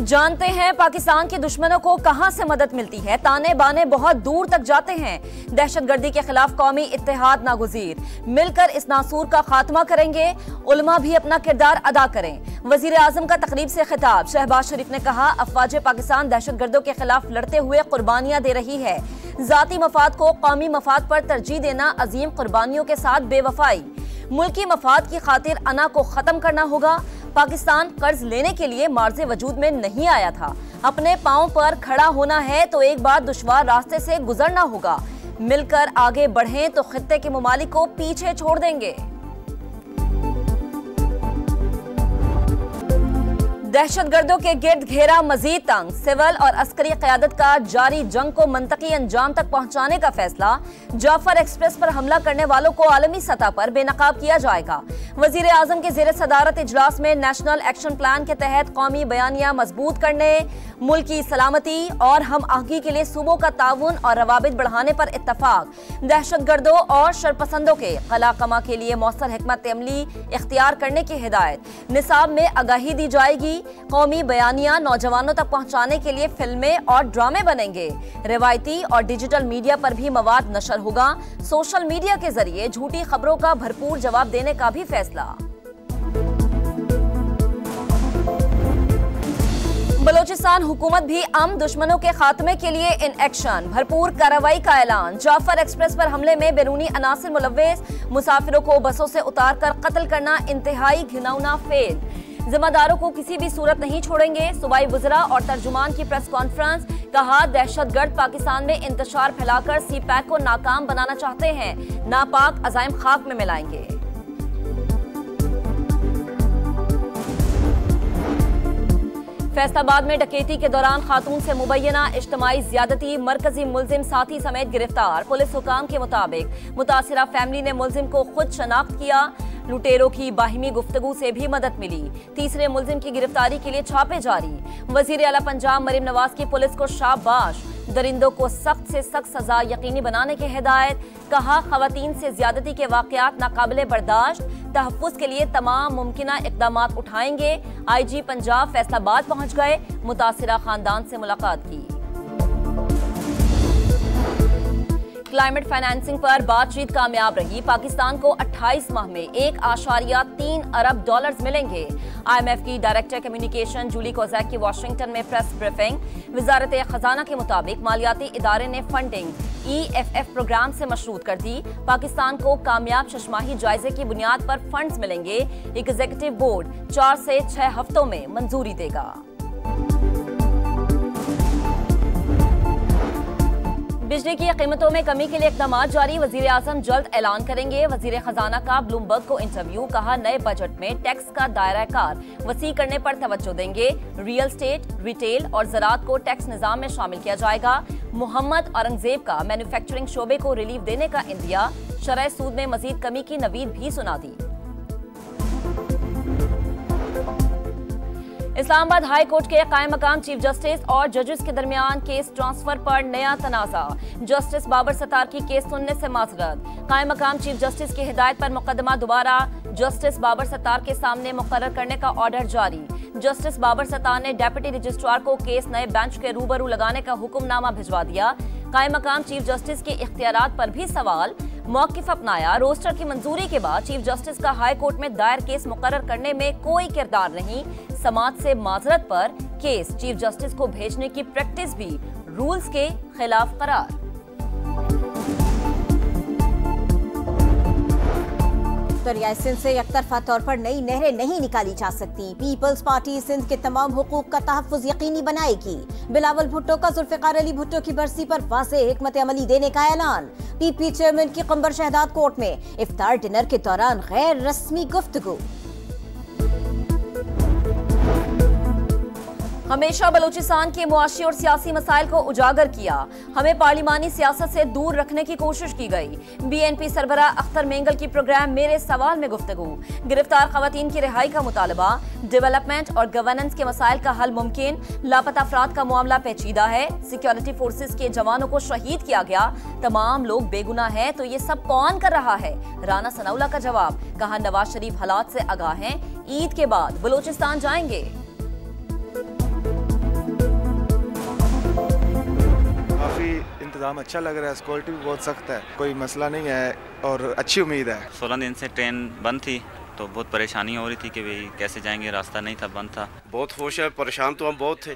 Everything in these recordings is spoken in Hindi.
जानते हैं पाकिस्तान के दुश्मनों को कहां से मदद मिलती है। ताने बाने बहुत दूर तक जाते हैं। दहशतगर्दी के खिलाफ कौमी इत्तेहाद नागुज़ीर, मिलकर इस नासूर का खात्मा करेंगे। उलमा भी अपना किरदार अदा करें। वजीर आजम का तकरीब से खिताब। शहबाज शरीफ ने कहा, अफवाज पाकिस्तान दहशतगर्दों के खिलाफ लड़ते हुए कुर्बानियां दे रही है। जाती मफाद को कौमी मफाद पर तरजीह देना अजीम कुर्बानियों के साथ बेवफाई। मुल्की मफाद की खातिर अना को खत्म करना होगा। पाकिस्तान कर्ज लेने के लिए मार्ज़े वजूद में नहीं आया था। अपने पांव पर खड़ा होना है तो एक बार दुश्वार रास्ते से गुजरना होगा। मिलकर आगे बढ़ें तो खित्ते के ममालिक को पीछे छोड़ देंगे। दहशतगर्दों के गिर्द घेरा मजीद तंग। सिविल और अस्करी क़यादत का जारी जंग को मंतकी अंजाम तक पहुंचाने का फैसला। जाफर एक्सप्रेस पर हमला करने वालों को आलमी सतह पर बेनकाब किया जाएगा। वजीर आजम के ज़ेरे सदारत इजलास में नेशनल एक्शन प्लान के तहत कौमी बयानिया मजबूत करने, मुल्की सलामती और हम आहंगी के लिए सूबों का ताउन और रवाबित बढ़ाने पर इत्तफाक। दहशतगर्दों और शरपसंदों के कला कमा के लिए मौसर हिकमत अमली इख्तियार करने की हिदायत। निसाब में आगाही दी जाएगी। कौमी बयानिया नौजवानों तक पहुंचाने के लिए फिल्में और ड्रामे बनेंगे। रिवायती और डिजिटल मीडिया पर भी मवाद नशर होगा। सोशल मीडिया के जरिए झूठी खबरों का भरपूर जवाब देने का भी फैसला। बलोचिस्तान हुकूमत भी दुश्मनों के खात्मे के लिए इन एक्शन, भरपूर कार्रवाई का ऐलान। जाफर एक्सप्रेस पर हमले में बैरूनी अनासिर मुलव्वस, मुसाफिरों को बसों से उतारकर कत्ल करना इंतहाई घिनौना फेल। जिम्मेदारों को किसी भी सूरत नहीं छोड़ेंगे। सूबाई वज़रा और तर्जुमान की प्रेस कॉन्फ्रेंस। कहा, दहशतगर्द पाकिस्तान में इंतशार फैलाकर सीपैक को नाकाम बनाना चाहते हैं। नापाक अज़ाइम खाक में मिलाएंगे। फैसलाबाद में डकैती के दौरान खातून से मुबैना इज्तिमाई ज़्यादती, मरकजी मुलजिम साथी समेत गिरफ्तार। पुलिस हुकाम के मुताबिक मुतासिरा फैमिली ने मुलजिम को खुद शनाख्त किया। लुटेरों की बाहिमी गुफ्तगू से भी मदद मिली। तीसरे मुलजिम की गिरफ्तारी के लिए छापे जारी। वजीर आला पंजाब मरीम नवाज की पुलिस को शाबाश। दरिंदों को सख्त से सख्त सजा यकीनी बनाने की हिदायत। कहा, खवातीन से ज्यादती के वाकयात नाकाबिले बर्दाश्त। तहफ़्फ़ुज़ के लिए तमाम मुमकिना इक़दामात उठाएंगे। IG पंजाब फैसलाबाद पहुंच गए। मुतासिरा खानदान से मुलाकात की। क्लाइमेट फाइनेंसिंग पर बातचीत कामयाब रही। पाकिस्तान को 28 माह में 1.3 अरब डॉलर्स मिलेंगे। IMF की डायरेक्टर कम्युनिकेशन जूली कोज़ैक की वाशिंगटन में प्रेस ब्रीफिंग। वजारत खजाना के मुताबिक मालियाती इदारे ने फंडिंग EFF प्रोग्राम से मशरूत कर दी। पाकिस्तान को कामयाब छमाही जायजे की बुनियाद पर फंड्स मिलेंगे। एग्जीक्यूटिव बोर्ड 4 से 6 हफ्तों में मंजूरी देगा। बिजली की कीमतों में कमी के लिए इक़दाम जारी। वजीर आज़म जल्द ऐलान करेंगे। वजीर खजाना का ब्लूमबर्ग को इंटरव्यू। कहा, नए बजट में टैक्स का दायरा कार वसी करने पर तवज्जो देंगे। रियल एस्टेट, रिटेल और ज़राअत को टैक्स निज़ाम में शामिल किया जाएगा। मोहम्मद औरंगजेब का मैन्युफैक्चरिंग शोबे को रिलीफ देने का इंदिया। शरह सूद में मजीद कमी की नवीद भी सुना दी। इस्लामाबाद हाई कोर्ट के कायम मकाम चीफ जस्टिस और जजेस के दरमियान केस ट्रांसफर पर नया तनाज़ा। जस्टिस बाबर सत्तार की केस सुनने से माजरत। कायम मकाम चीफ जस्टिस की हिदायत पर मुकदमा दोबारा जस्टिस बाबर सत्तार के सामने मुकर्रर करने का ऑर्डर जारी। जस्टिस बाबर सत्तार ने डेप्यूटी रजिस्ट्रार को केस नए बेंच के रूबरू लगाने का हुक्मनामा भिजवा दिया। कायम मकाम चीफ जस्टिस के इख्तियारात पर भी सवाल। मौकिफ अपनाया। रोस्टर की मंजूरी के बाद चीफ जस्टिस का हाई कोर्ट में दायर केस मुकर्रर करने में कोई किरदार नहीं। समाज से माजरत पर केस चीफ जस्टिस को भेजने की प्रैक्टिस भी रूल्स के खिलाफ करार। दरियाए सिंध से एकतरफा तौर पर नई नहरें नहीं निकाली जा सकती। पीपल्स पार्टी सिंध के तमाम हुकूक का तहफ़्फ़ुज़ यकीनी बनाएगी। बिलावल भुट्टो का जुल्फ़िकार अली भुट्टो की बरसी पर वाज़ेह हिकमत अमली देने का ऐलान। PP चेयरमैन की क़ंबर शहदाद कोर्ट में इफ्तार डिनर के दौरान गैर रस्मी गुफ्तगू। हमेशा बलूचिस्तान के मुआशी और सियासी मसाइल को उजागर किया। हमें पार्लिमानी सियासत से दूर रखने की कोशिश की गई। BNP सरबरा अख्तर मेंगल की प्रोग्राम मेरे सवाल में गुफ्तगू। गिरफ्तार खवातीन की रिहाई का मुतालबा। डेवलपमेंट और गवर्नेंस के मसाइल का हल मुमकिन। लापता अफराद का मामला पेचीदा है। सिक्योरिटी फोर्सेस के जवानों को शहीद किया गया। तमाम लोग बेगुनाह हैं तो ये सब कौन कर रहा है? राना सनाउल्लाह का जवाब। कहा, नवाज शरीफ हालात से आगाह हैं। ईद के बाद बलूचिस्तान जाएंगे। इंतज़ाम अच्छा लग रहा है, सिक्योरिटी भी बहुत सख्त है, कोई मसला नहीं है और अच्छी उम्मीद है। 16 दिन से ट्रेन बंद थी तो बहुत परेशानी हो रही थी कि भाई कैसे जाएंगे, रास्ता नहीं था, बंद था। बहुत खुश है, परेशान तो हम बहुत थे,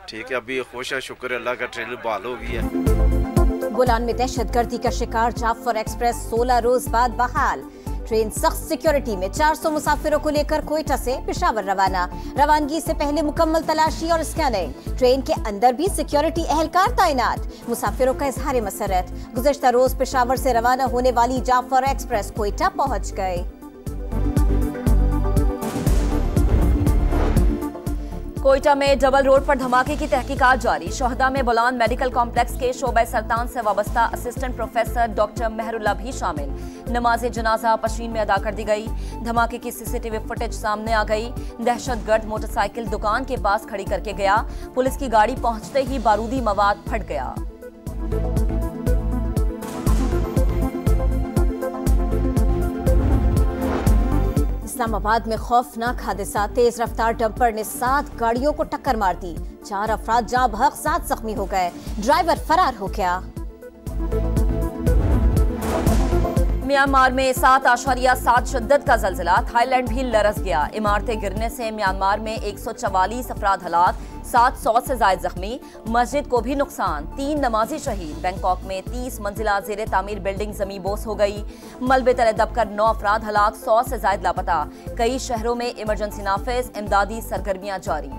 ठीक है अभी खुश है, शुक्र है अल्लाह का, ट्रेन बहाल हो गई है। बोलान में दहशतगर्दी का शिकार जाफर एक्सप्रेस 16 रोज बाद बहाल। ट्रेन सख्त सिक्योरिटी में 400 मुसाफिरों को लेकर कोयटा से पेशावर रवाना। रवानगी से पहले मुकम्मल तलाशी और स्कैनिंग। ट्रेन के अंदर भी सिक्योरिटी एहलकार तैनात। मुसाफिरों का इजहार मसरत। गुज़श्ता रोज पेशावर से रवाना होने वाली जाफर एक्सप्रेस कोयटा पहुंच गए। कोयटा में डबल रोड पर धमाके की तहकीकात जारी। शोहदा में बोलान मेडिकल कॉम्प्लेक्स के शोबे सरतान से वाबस्ता असिस्टेंट प्रोफेसर डॉक्टर मेहरुल्लाह भी शामिल। नमाज जनाजा पशीन में अदा कर दी गई। धमाके की सीसीटीवी फुटेज सामने आ गई। दहशतगर्द मोटरसाइकिल दुकान के पास खड़ी करके गया। पुलिस की गाड़ी पहुंचते ही बारूदी मवाद फट गया। इस्लामाबाद में खौफनाक हादसा। तेज रफ्तार डंपर ने 7 गाड़ियों को टक्कर मार दी। 4 अफराद जाँ बहक, 7 जख्मी हो गए। ड्राइवर फरार हो गया। म्यांमार में 7.7 शिद्दत का जल्जिला। थाईलैंड भी लरस गया। इमारतें गिरने से म्यांमार में 144 अफराद हलाक, 700 से ज्यादा जख्मी। मस्जिद को भी नुकसान, 3 नमाजी शहीद। बैंकॉक में 30 मंजिला जेर तामीर बिल्डिंग जमींबोस हो गई। मलबे तले दबकर 9 अफराद हलाक, 100 से ज्यादा लापता। कई शहरों में इमरजेंसी नाफिज, इमदादी सरगर्मियां जारी।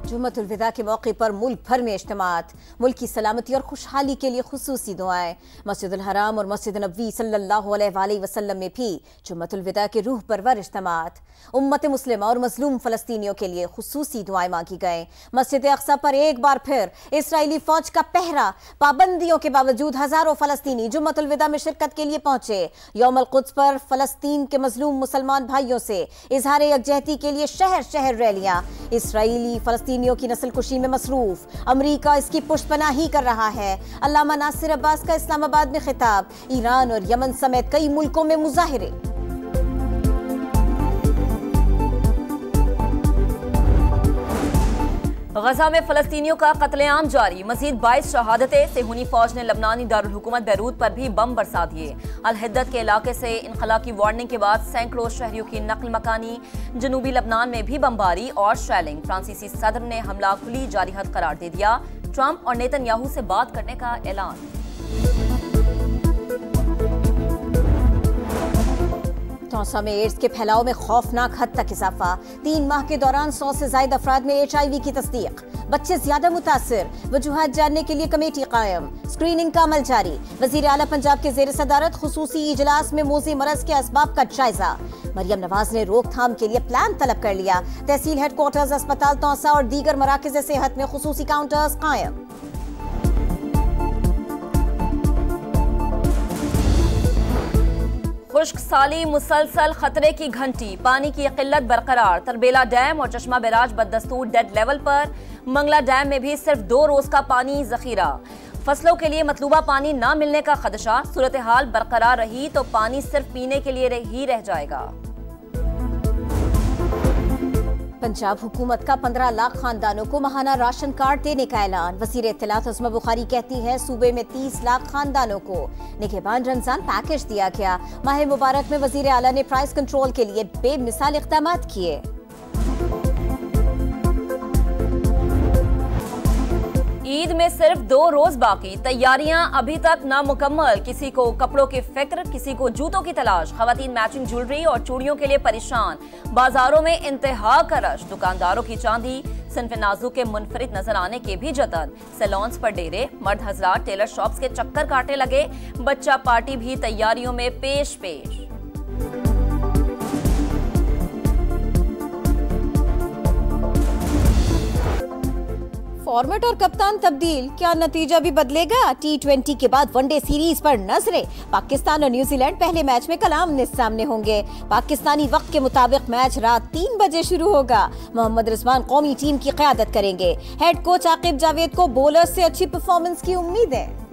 जुम्मतुल विदा के मौके पर मुल्क भर में इज्तिमात। मुल्क की सलामती और खुशहाली के लिए खुसूसी दुआएं। मस्जिदुल हराम और मस्जिद नबवी सल्लल्लाहु अलैहि वसल्लम में भी जुम्मतुल विदा के रूह परवर इज्तिमात। उम्मत मुस्लिमा और मजलूम फलस्तीनियों के लिए खुसूसी दुआएं मांगी गए। मस्जिद अक्सा पर एक बार फिर इजरायली फौज का पहरा। पाबंदियों के बावजूद हजारों फलस्तीनी जुम्मतुल विदा में शिरकत के लिए पहुंचे। यौमुल कुद्स पर फलस्तीन के मजलूम मुसलमान भाइयों से इजहार यकजहती के लिए शहर शहर रैलियां। इसराइली फलस्तीनियों की नस्लकुशी में मसरूफ। अमरीका इसकी पुष्टपनाही कर रहा है। अल्लामा नासिर अब्बास का इस्लामाबाद में खिताब। ईरान और यमन समेत कई मुल्कों में मुजाहिरे। गजा में फलस्तीनियों का कत्लेआम जारी। मजीद 22 शहादतें। सेहूनी फौज ने लबनानी दारुल हुकूमत बैरूत पर भी बम बरसा दिए। अल-हिद्दत के इलाके से इनखला की वार्निंग के बाद सैकड़ों शहरियों की नकल मकानी। जनूबी लबनान में भी बमबारी और शेलिंग। फ्रांसीसी सदर ने हमला खुली जारिहत करार दे दिया। ट्रंप और नेतन्याहू से बात करने का ऐलान। तौसा में एड्स के फैलाव में खौफनाक हद तक इजाफा। 3 माह के दौरान 100 से ज्यादा अफराद में HIV की तस्दीक। बच्चे ज्यादा मुतासिर। वजूहात जानने के लिए कमेटी कायम। स्क्रीनिंग का अमल जारी। वजीर आला पंजाब के जेर सदारत खुसूसी इजलास में मोज़ी मरज के असबाब का जायजा। मरियम नवाज ने रोकथाम के लिए प्लान तलब कर लिया। तहसील हेडक्वार्टर्स, अस्पताल तौसा और दीगर मराकज़ सेहत में खुसूसी काउंटर्स कायम। खुश्क साली मुसलसल खतरे की घंटी। पानी की किल्लत बरकरार। तरबेला डैम और चश्मा बैराज बदस्तूर डेड लेवल पर। मंगला डैम में भी सिर्फ 2 रोज का पानी जखीरा। फसलों के लिए मतलूबा पानी न मिलने का खदशा। सूरत हाल बरकरार रही तो पानी सिर्फ पीने के लिए ही रह जाएगा। पंजाब हुकूमत का 15 लाख खानदानों को माहाना राशन कार्ड देने का ऐलान। वज़ीर इत्तलात उस्मा बुखारी कहती है सूबे में 30 लाख खानदानों को निगहबान रमजान पैकेज दिया गया। माह मुबारक में वज़ीर आला ने प्राइस कंट्रोल के लिए बेमिसाल इक़दामात किए। ईद में सिर्फ 2 रोज बाकी। तैयारियां अभी तक नामुकम्मल। किसी को कपड़ों की फिक्र, किसी को जूतों की तलाश। खवातीन मैचिंग ज्वेलरी और चूड़ियों के लिए परेशान। बाजारों में इंतहा का रश। दुकानदारों की चांदी सिन्फ नाजू के मुनफरिद नजर आने के भी जतन। सैलून्स पर डेरे। मर्द हजरात टेलर शॉप्स के चक्कर काटने लगे। बच्चा पार्टी भी तैयारियों में पेश। फॉर्मेट और कप्तान तब्दील, क्या नतीजा भी बदलेगा? T20 के बाद वनडे सीरीज पर नजरें। पाकिस्तान और न्यूजीलैंड पहले मैच में कल आमने सामने होंगे। पाकिस्तानी वक्त के मुताबिक मैच रात 3 बजे शुरू होगा। मोहम्मद रिजवान कौमी टीम की क़यादत करेंगे। हेड कोच आकिब जावेद को बॉलर से अच्छी परफॉर्मेंस की उम्मीद है।